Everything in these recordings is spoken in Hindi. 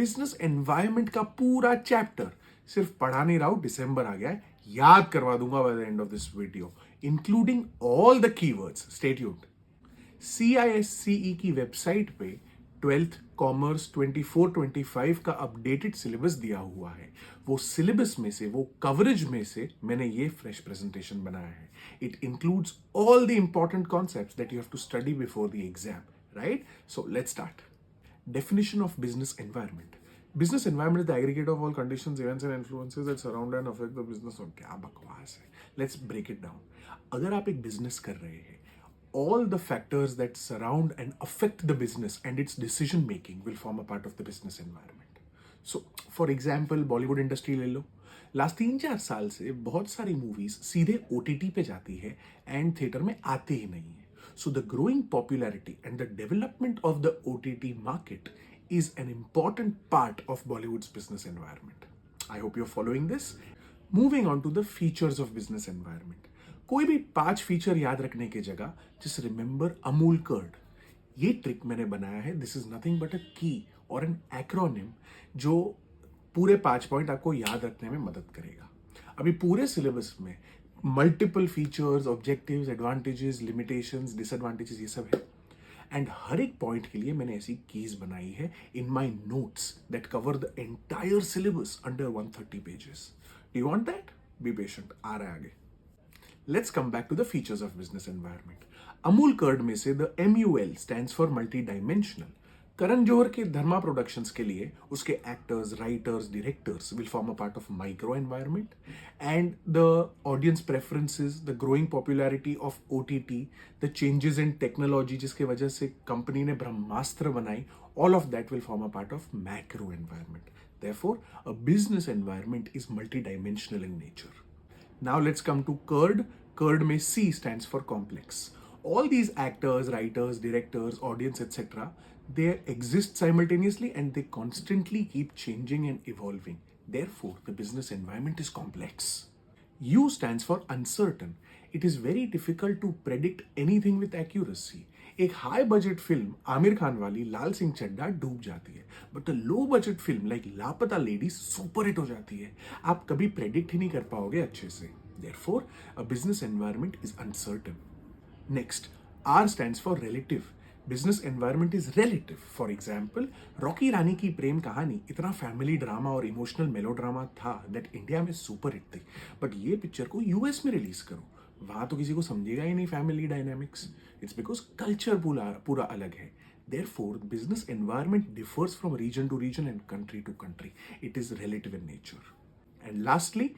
बिजनेस एनवायरनमेंट का पूरा चैप्टर सिर्फ पढ़ा नहीं रहा हूं, दिसंबर आ गया है, याद करवा दूंगा by the end of this video, including all the keywords. Stay tuned. CISCE की वेबसाइट पे 12th कॉमर्स 24-25 का अपडेटेड सिलेबस दिया हुआ है। वो सिलेबस में से, वो कवरेज में से मैंने ये फ्रेश प्रेजेंटेशन बनाया है। It includes all the important concepts that you have to study before the exam, right? So let's start. Definition of business environment. Business environment is the aggregate of all conditions, events and influences that surround and affect the business. और क्या बकवास है। Let's break it down. अगर आप एक बिजनेस कर रहे हैं, all the factors that surround and affect the business and its decision making will form a part of the business environment. So, for example, Bollywood industry ले लो। लास्ट 3-4 साल से बहुत सारी मूवीज सीधे OTT पे जाती है एंड थिएटर में आती ही नहीं है। So the growing popularity and the development of the OTT market is an important part of Bollywood's business environment. I hope you're following this. Moving on to the features of business environment. कोई भी 5 फीचर याद रखने की जगह just remember अमूल कर्ड। ये ट्रिक मैंने बनाया है। This is nothing but a key और an acronym जो पूरे 5 पॉइंट आपको याद रखने में मदद करेगा। अभी पूरे सिलेबस में multiple features, objectives, advantages, limitations, disadvantages, ये सब है। एंड हर एक पॉइंट के लिए मैंने ऐसी कीज बनाई है in my notes that cover the entire syllabus under 130 pages. Do you want that? Be patient, आ रहा है आगे। Let's come back to the features of business environment. Amul curd में से the MUL stands for multi dimensional. Karan Johar के धर्मा प्रोडक्शंस के लिए उसके actors, writers, directors will form a part of micro environment and the audience preferences, the growing popularity of OTT, the changes in technology जिसके वजह से कंपनी ने ब्रह्मास्त्र बनाई, all of that will form a part of macro environment. Therefore, a business environment is multidimensional in nature. Now let's come to CURD. CURD में C stands for complex. All these actors, writers, directors, audience, etc., they exist simultaneously and they constantly keep changing and evolving. Therefore, the business environment is complex. U stands for uncertain. It is very difficult to predict anything with accuracy. एक high budget film Aamir Khan वाली लाल सिंह चड्ढा डूब जाती है, but a low budget film like लापता लेडी सुपर हिट हो जाती है। आप कभी प्रेडिक्ट ही नहीं कर पाओगे अच्छे से। Therefore, a business environment is uncertain. Next, R stands for relative. Business environment is relative. For example, Rocky Rani Ki Prem Kahani इतना फैमिली ड्रामा और इमोशनल मेलोड्रामा था दैट इंडिया में सुपर हिट थी, बट ये पिक्चर को US में रिलीज करो, वहां तो किसी को समझेगा ही नहीं family dynamics. It's because culture पूरा अलग है। Therefore, business environment differs from region to region and country to country. It is relative in nature. And lastly,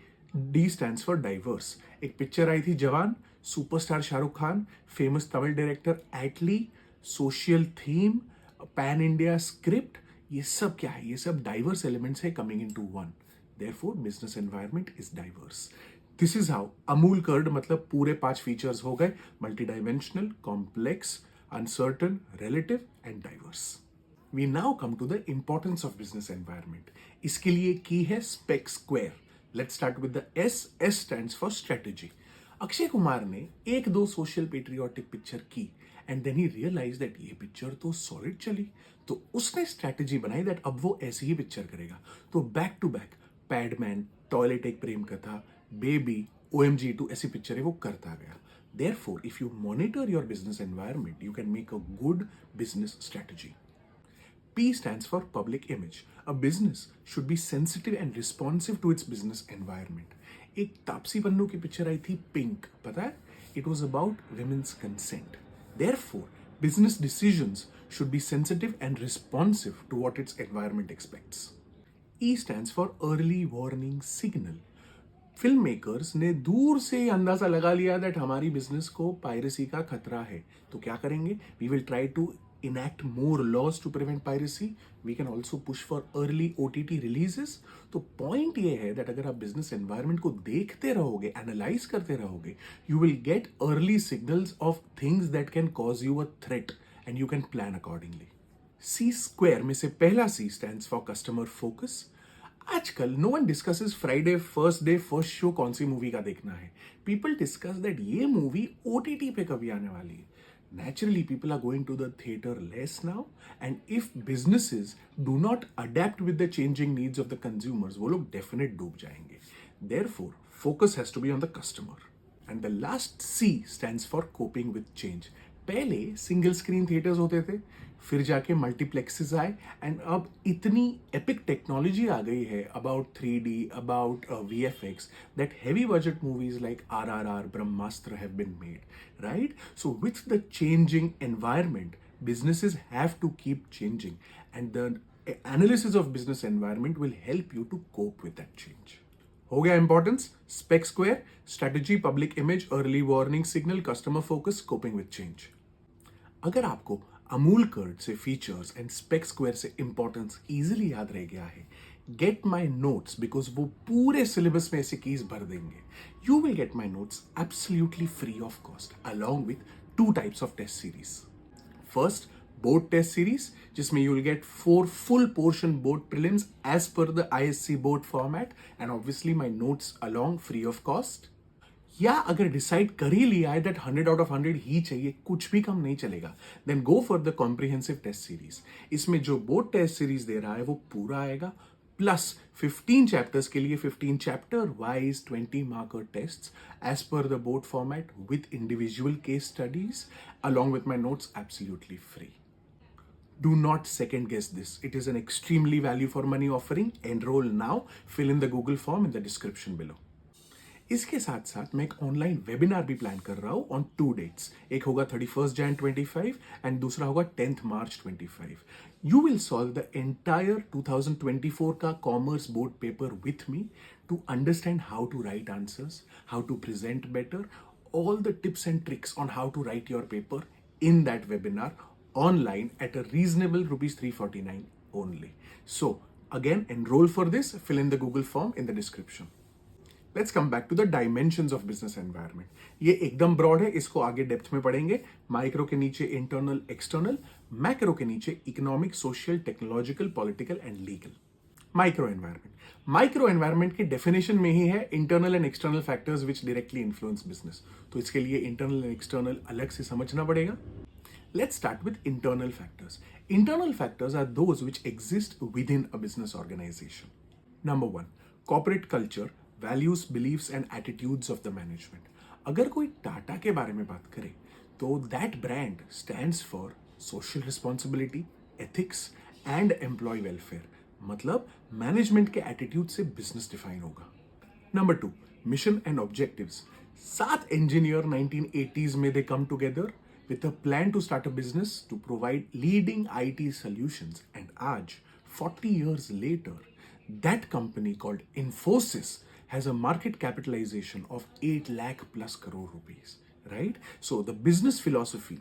D stands for diverse. एक पिक्चर आई थी Jawan, superstar Shahrukh Khan, famous Tamil director Atlee, social theme, pan India script, ये सब क्या है? ये सब डाइवर्स एलिमेंट्स है coming into one. Therefore business environment is diverse. This is how Amul curd मतलब पूरे 5 फीचर्स हो गए, multi dimensional, complex, uncertain, relative and diverse. We now come to the importance of business environment. इसके लिए की है spec square. Let's start with the S. S stands for strategy. Akshay Kumar ने 1-2 सोशल पेट्रियोटिक पिक्चर की एंड देन ही रियलाइज दैट ये पिक्चर तो सॉलिड चली, तो उसने स्ट्रैटेजी बनाई दैट अब वो ऐसी ही पिक्चर करेगा। तो back to back Padman, Toilet Ek Prem कथा, बेबी, OMG2 ऐसी पिक्चरें वो करता गया। Therefore, if you monitor your business environment, you can make a good business strategy. P stands for public image. A business should be sensitive and responsive to its business environment. एक तापसी पन्नू की पिक्चर आई थी पिंक, पता है? It was about women's consent. Therefore, business decisions should be sensitive and responsive to what its environment expects. E stands for early warning signal. Film makers ने दूर से अंदाजा लगा लिया दैट हमारी बिजनेस को पायरेसी का खतरा है, तो क्या करेंगे? We will try to enact more laws to prevent piracy. We can also push for early OTT releases. तो पॉइंट ये है दैट अगर आप बिजनेस एनवायरनमेंट को देखते रहोगे, एनालाइज करते रहोगे, you will get early signals of things that can cause you a threat and you can plan accordingly. C square में से पहला C stands for customer focus. आजकल no one discusses Friday first day first show कौन सी मूवी का देखना है। पीपल डिस्कस दैट ये मूवी OTT पे कभी आने वाली है। Naturally, people are going to the theater less now, and if businesses do not adapt with the changing needs of the consumers, वो लोग definite डूब जाएंगे. Therefore, focus has to be on the customer. And the last C stands for coping with change. पहले सिंगल स्क्रीन थिएटर्स होते थे, फिर जाके मल्टीप्लेक्सेस आए, एंड अब इतनी एपिक टेक्नोलॉजी आ गई है about 3D, about VFX, that heavy budget movies like RRR, Brahmastra have been made, right? So with the changing environment, businesses have to keep changing, and the analysis of business environment will help you to cope with that change. हो गया importance, spec square, strategy, public image, early warning signal, customer focus, coping with change. अगर आपको अमूल कर्ड से फीचर्स एंड स्पेक स्क्वायर से इंपॉर्टेंस इजीली याद रह गया है, गेट माई नोट्स, बिकॉज वो पूरे सिलेबस में ऐसे कीज भर देंगे. You will get my notes absolutely free of cost along with 2 types of test series. First, board test series, जिसमें you will get 4 full portion board prelims as per the ISC board format, and obviously my notes along free of cost. या अगर डिसाइड कर ही लिया है दैट 100 out of 100 ही चाहिए, कुछ भी कम नहीं चलेगा, then go for the comprehensive test series. इसमें जो बोर्ड टेस्ट सीरीज दे रहा है वो पूरा आएगा, प्लस 15 चैप्टर्स के लिए 15 chapter wise 20 marker tests as per the board format with individual case studies along with my notes absolutely free. Do not second guess this. It is an extremely value for money offering. Enroll now. Fill in the Google form in the description below. इसके साथ साथ मैं एक ऑनलाइन वेबिनार भी प्लान कर रहा हूँ ऑन 2 dates. एक होगा 31st Jan 25 एंड दूसरा होगा 10th March 25. You will solve the entire 2024 का commerce board paper with me to understand how to write answers, how to present better, all the tips and tricks on how to write your paper in that webinar online at a reasonable rupees 349 only. So again, enroll for this, fill in the Google form in the description. Let's come back to the dimensions of business environment. ये एकदम ब्रॉड है, इसको आगे डेप्थ में पढ़ेंगे. माइक्रो के नीचे इंटरनल एक्सटर्नल, मैक्रो के नीचे economic, social, technological, political and legal. Micro environment के डेफिनेशन में ही है internal and external factors which directly influence business. तो इसके लिए इंटरनल एंड एक्सटर्नल अलग से समझना पड़ेगा. Let's start with internal factors. Internal factors are those which exist within a business organization. Number 1, corporate culture, values, beliefs and attitudes of the management. अगर कोई टाटा के बारे में बात करे तो that brand stands for social responsibility, ethics and employee welfare. मतलब मैनेजमेंट के एटीट्यूड से बिजनेस डिफाइन होगा. Number 2, mission and objectives. 7 engineer 1980s में they come together with a plan to start a business to provide leading IT solutions, and आज 40 years later that company called Infosys has a market capitalization of 8 lakh plus crore rupees, right? So the business philosophy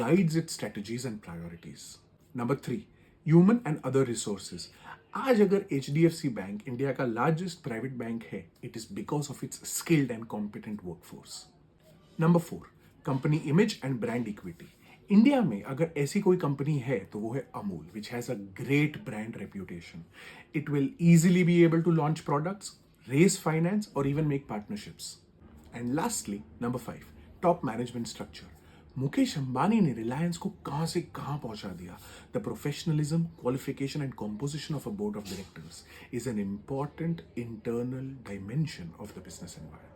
guides its strategies and priorities. Number 3, human and other resources. आज अगर HDFC बैंक इंडिया का लार्जेस्ट प्राइवेट बैंक है, it is because of its skilled and competent workforce. Number 4, company image and brand equity. India में अगर ऐसी कोई कंपनी है तो वो है Amul, which has a great brand reputation. It will easily be able to launch products, raise finance और even make partnerships. And lastly number 5, top management structure. Mukesh Ambani ने रिलायंस को कहां से कहां पहुंचा दिया. The professionalism, qualification and composition of a board of directors is an important internal dimension of the business environment.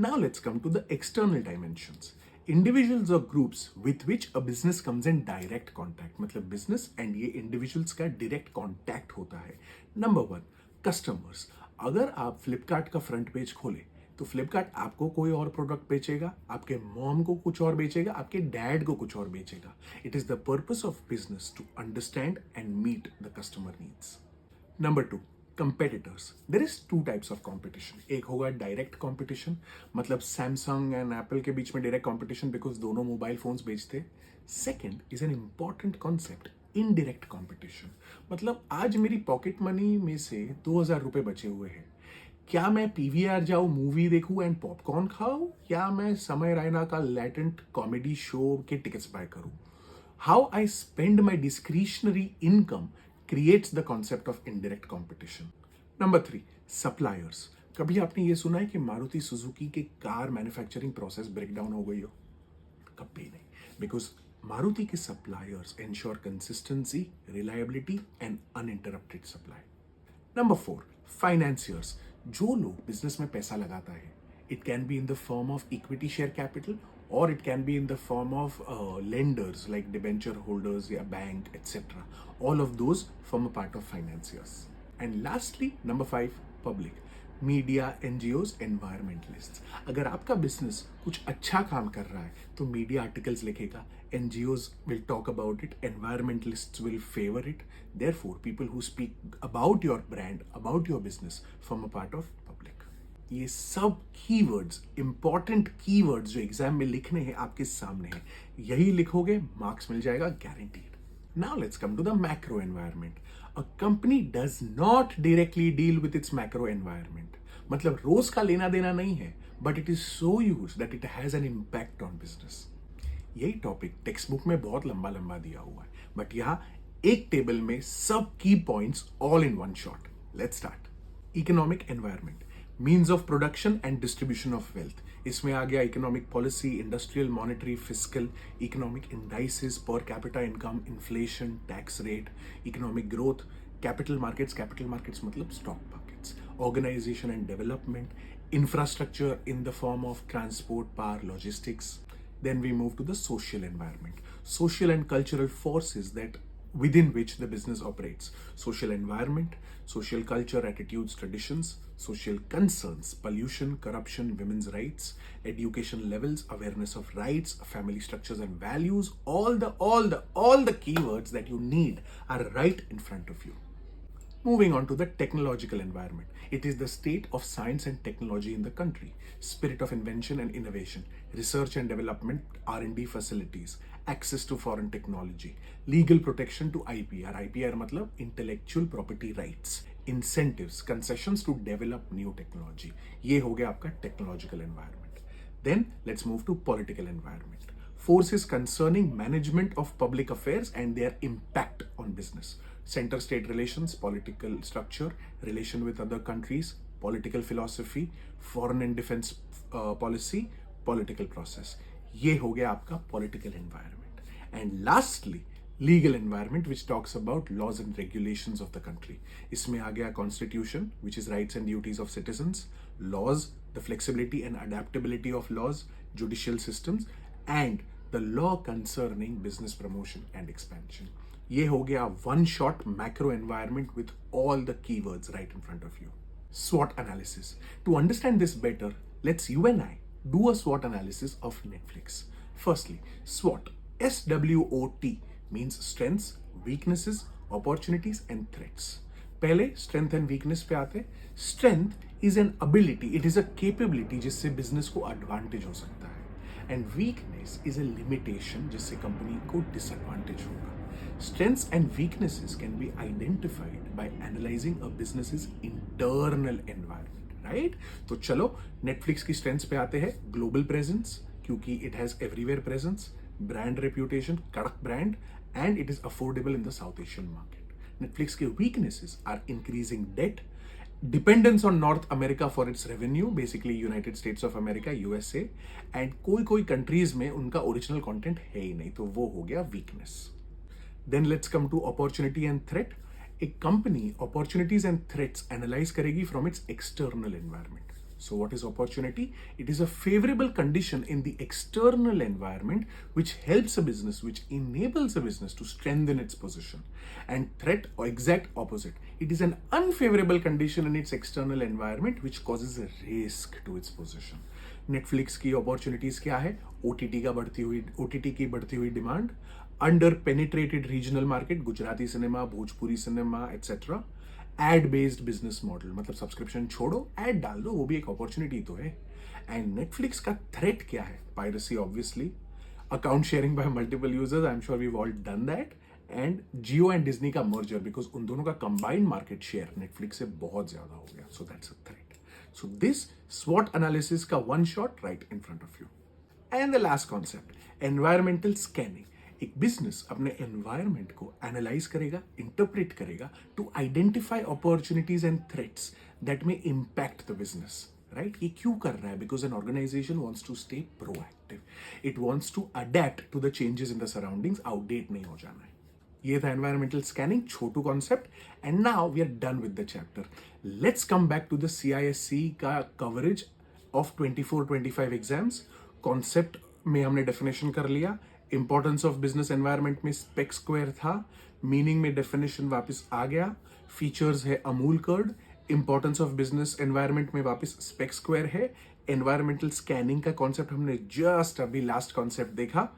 Now let's come to the external dimensions. Individuals or groups with which a business comes in direct contact. मतलब business and ये individuals का direct contact होता है. Number 1, customers. अगर आप Flipkart का front page खोले तो Flipkart आपको कोई और प्रोडक्ट बेचेगा, आपके मॉम को कुछ और बेचेगा, आपके डैड को कुछ और बेचेगा. It is the purpose of business to understand and meet the customer needs. Number 2, competitors. There is 2 types of competition. एक होगा डायरेक्ट कॉम्पिटिशन, मतलब सैमसंग एंड एप्पल के बीच में डायरेक्ट कॉम्पिटिशन बिकॉज दोनों मोबाइल फोन्स बेचते. Second is an important concept, indirect competition. मतलब आज मेरी पॉकेट मनी में से 2000 रुपये बचे हुए हैं, क्या मैं PVR जाऊँ, मूवी देखूँ एंड पॉपकॉर्न खाऊँ, या मैं समय रैना का लेटेंट कॉमेडी शो के टिकट्स बाय करूँ. How I spend my discretionary income creates the concept of indirect competition. Number 3, suppliers. कभी आपने ये सुना है कि मारुति सुजुकी के कार मैन्युफैक्चरिंग प्रोसेस ब्रेकडाउन हो गई हो? कभी नहीं. because Maruti के suppliers ensure consistency, reliability and uninterrupted supply. Number 4, financiers. जो लोग बिजनेस में पैसा लगाता है, it can be in the form of equity share capital or it can be in the form of lenders like debenture holders या bank etc. All of those form a part of financiers. And lastly, number 5, public. Media, NGOs, environmentalist. अगर आपका बिजनेस कुछ अच्छा काम कर रहा है तो मीडिया आर्टिकल्स लिखेगा, NGOs will talk about it, environmentalist will favour it. Therefore people who speak about your brand, about your business form a part of public. ये सब कीवर्ड्स, इंपॉर्टेंट कीवर्ड्स जो एग्जाम में लिखने हैं आपके सामने हैं. यही लिखोगे, मार्क्स मिल जाएगा guaranteed. Now let's come to the macro environment. A company does not directly deal with its macro environment. मतलब रोज का लेना देना नहीं है, but it is so huge that it has an impact on business. यही टॉपिक टेक्स्ट बुक में बहुत लंबा लंबा दिया हुआ है, बट यहाँ एक टेबल में सब की points all in one shot. Let's start. Economic environment, means of production and distribution of wealth. इसमें आ गया economic policy, industrial, monetary, fiscal, economic indices, per capita income, inflation, tax rate, economic growth, capital markets मतलब stock markets, organisation and development, infrastructure in the form of transport, power, logistics. Then we move to the social environment, social and cultural forces that within which the business operates. Social environment, social culture, attitudes, traditions, social concerns, pollution, corruption, women's rights, education levels, awareness of rights, family structures and values. All the keywords that you need are right in front of you. Moving on to the technological environment. It is the state of science and technology in the country, spirit of invention and innovation, research and development, R&D facilities, access to foreign technology, legal protection to IPR. IPR मतलब intellectual property rights, incentives, concessions to develop new technology. ये हो गया आपका technological environment. Then let's move to political environment. Forces concerning management of public affairs and their impact on business. Center-state relations, political structure, relation with other countries, political philosophy, foreign and defense policy, political process. ये हो गया आपका political environment. And lastly, legal environment, which talks about laws and regulations of the country. इसमें आ गया constitution, which is rights and duties of citizens, laws, the flexibility and adaptability of laws, judicial systems, and the law concerning business promotion and expansion. ये हो गया one shot macro environment with all the keywords right in front of you. SWOT analysis. To understand this better, let's you and I do a SWOT analysis of Netflix. Firstly, SWOT, SWOT means strengths, weaknesses, opportunities and threats. पहले strength and weakness पे आते. Strength is an ability, it is a capability जिससे business को advantage हो सकता है. And weakness is a limitation जिससे company को disadvantage होगा. Strengths and weaknesses can be identified by analyzing a business's internal environment, right? तो चलो Netflix की strengths पे आते हैं. Global presence, क्योंकि it has everywhere presence, brand reputation, कड़क brand, and it is affordable in the South Asian market. Netflix के weaknesses are increasing debt, dependence on North America for its revenue, basically United States of America, USA, and कोई countries में उनका original content है ही नहीं, तो वो हो गया weakness. Then let's come to opportunity and threat. A company opportunities and threats analyze करेगी from its external environment. So what is opportunity? It is a favorable condition in the external environment which helps a business, which enables a business to strengthen its position. And threat, or exact opposite. It is an unfavorable condition in its external environment which causes a risk to its position. Netflix की opportunities क्या है? OTT की बढ़ती हुई demand, under penetrated regional market, Gujarati cinema, Bhojpuri cinema etcetera, ad based business model, मतलब सब्सक्रिप्शन छोड़ो, एड डाल दो, वो भी एक अपॉर्चुनिटी तो है. एंड नेटफ्लिक्स का थ्रेट क्या है? Piracy obviously, account sharing by multiple users, I am sure we all done that, and Jio and Disney का मर्जर, बिकॉज उन दोनों का कंबाइंड मार्केट शेयर नेटफ्लिक्स से बहुत ज्यादा हो गया. So that's a threat. So this स्वॉट एनालिसिस का one shot right in front of you. And the last concept, environmental scanning. एक बिजनेस अपने एनवायरमेंट को एनालाइज करेगा, इंटरप्रेट करेगा to identify opportunities and threats that may impact the business, right? ये क्यों कर रहा है? Because an organisation wants to stay proactive, it wants to adapt to the changes in the surroundings, outdate नहीं हो जाना है. ये था एनवायरमेंटल स्कैनिंग, छोटू concept. And now we are done with the chapter. Let's come back to the CISC का कवरेज ऑफ 24-25 एग्जाम्स. कॉन्सेप्ट में हमने डेफिनेशन कर लिया. इंपॉर्टेंस ऑफ बिजनेस एनवायरनमेंट में स्पेक स्क्वायर था. मीनिंग में डेफिनेशन वापस आ गया. फीचर्स है Amul curd. Importance of business environment में वापस स्पेक स्क्वायर है. एनवायरमेंटल स्कैनिंग का कॉन्सेप्ट हमने जस्ट अभी लास्ट कॉन्सेप्ट देखा.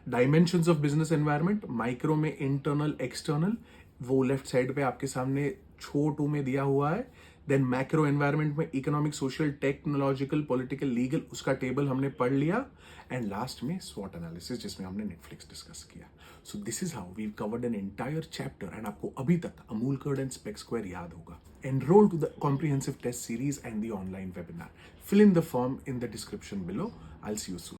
Dimensions of business environment, micro में इंटरनल एक्सटर्नल, वो लेफ्ट साइड पे आपके सामने छोटू में दिया हुआ है. देन मैक्रो एनवायरनमेंट में economic, social, technological, political, legal, उसका टेबल हमने पढ़ लिया. एंड लास्ट में स्वॉट एनालिसिस, जिसमें हमने नेटफ्लिक्स डिस्कस किया. So this is how we covered an entire chapter. And आपको अभी तक Amul curd and spec square याद होगा. Enroll to the comprehensive test series and the online webinar. Fill in the form in the description below. I'll see you soon.